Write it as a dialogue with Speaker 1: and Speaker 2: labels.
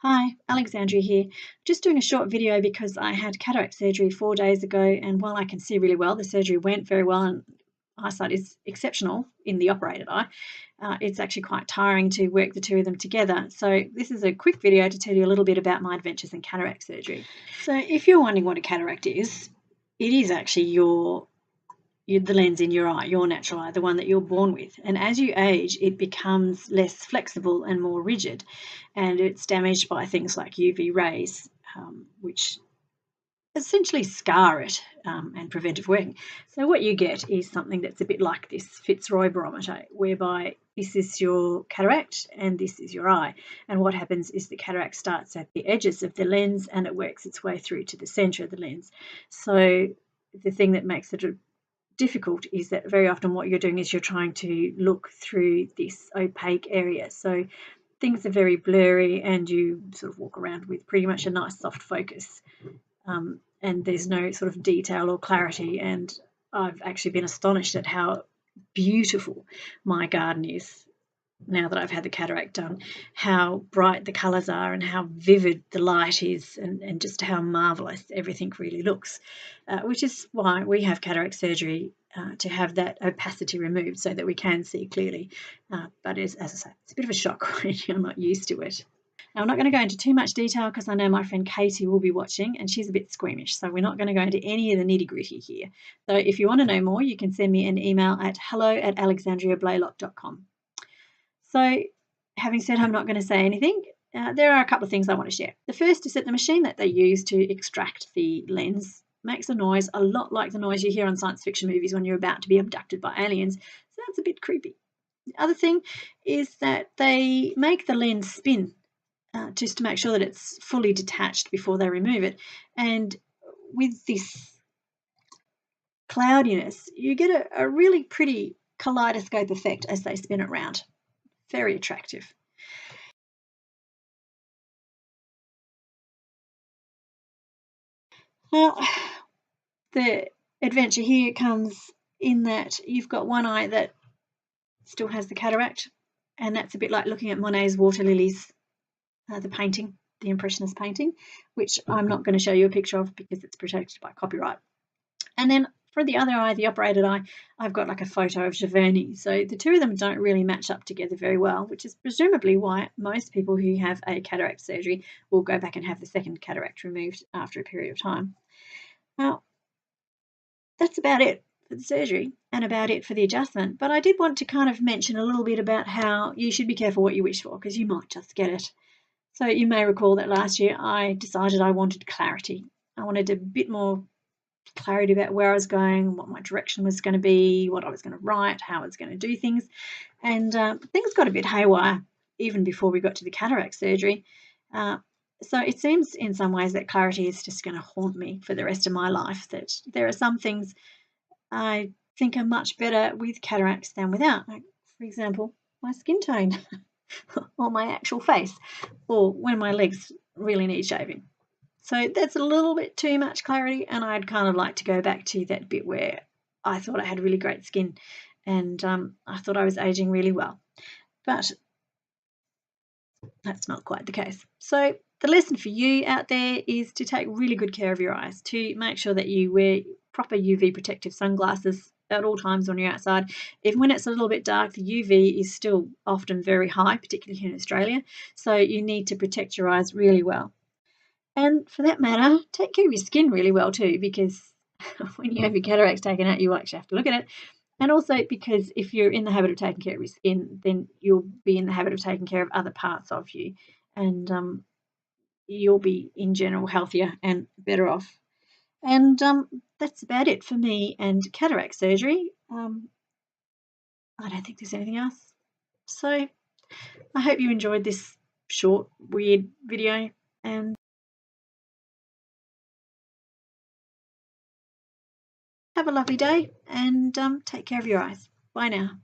Speaker 1: Hi, Alexandria here. Just doing a short video because I had cataract surgery 4 days ago, and while I can see really well, the surgery went very well, and eyesight is exceptional in the operated eye. It's actually quite tiring to work the two of them together. So this is a quick video to tell you a little bit about my adventures in cataract surgery. So if you're wondering what a cataract is, it is actually the lens in your eye, your natural eye, the one that you're born with. And as you age, it becomes less flexible and more rigid, and it's damaged by things like UV rays, which essentially scar it and prevent it working. So what you get is something that's a bit like this Fitzroy barometer, whereby this is your cataract and this is your eye. And what happens is the cataract starts at the edges of the lens and it works its way through to the center of the lens. So the thing that makes it difficult is that very often what you're doing is you're trying to look through this opaque area. So things are very blurry and you sort of walk around with pretty much a nice soft focus. And there's no sort of detail or clarity. And I've actually been astonished at how beautiful my garden is now that I've had the cataract done, how bright the colours are and how vivid the light is, and just how marvellous everything really looks, which is why we have cataract surgery, to have that opacity removed so that we can see clearly. But as I say, it's a bit of a shock when you're not used to it. Now, I'm not going to go into too much detail because I know my friend Katie will be watching and she's a bit squeamish, so we're not going to go into any of the nitty-gritty here. So if you want to know more, you can send me an email at hello@alexandriablaelock.com. So having said I'm not going to say anything, there are a couple of things I want to share. The first is that the machine that they use to extract the lens makes a noise a lot like the noise you hear on science fiction movies when you're about to be abducted by aliens. So that's a bit creepy. The other thing is that they make the lens spin just to make sure that it's fully detached before they remove it. And with this cloudiness, you get a really pretty kaleidoscope effect as they spin it round. Very attractive. Now, the adventure here comes in that you've got one eye that still has the cataract, and that's a bit like looking at Monet's Water Lilies, the painting, the Impressionist painting, which I'm not going to show you a picture of because it's protected by copyright. And then for the other eye, the operated eye, I've got like a photo of Giverny. So the two of them don't really match up together very well, which is presumably why most people who have a cataract surgery will go back and have the second cataract removed after a period of time. Now, that's about it for the surgery and about it for the adjustment. But I did want to kind of mention a little bit about how you should be careful what you wish for, because you might just get it. So you may recall that last year I decided I wanted clarity. I wanted a bit more clarity about where I was going, what my direction was going to be, what I was going to write, how I was going to do things. And things got a bit haywire even before we got to the cataract surgery. So it seems in some ways that clarity is just going to haunt me for the rest of my life, that there are some things I think are much better with cataracts than without. Like, for example, my skin tone or my actual face, or when my legs really need shaving. So that's a little bit too much clarity, and I'd kind of like to go back to that bit where I thought I had really great skin and I thought I was aging really well. But that's not quite the case. So the lesson for you out there is to take really good care of your eyes, to make sure that you wear proper UV protective sunglasses at all times when you're outside. Even when it's a little bit dark, the UV is still often very high, particularly here in Australia. So you need to protect your eyes really well. And for that matter, take care of your skin really well too, because when you have your cataracts taken out, you actually have to look at it. And also because if you're in the habit of taking care of your skin, then you'll be in the habit of taking care of other parts of you, and you'll be in general healthier and better off. And that's about it for me and cataract surgery. I don't think there's anything else. So I hope you enjoyed this short, weird video, and have a lovely day, and take care of your eyes. Bye now.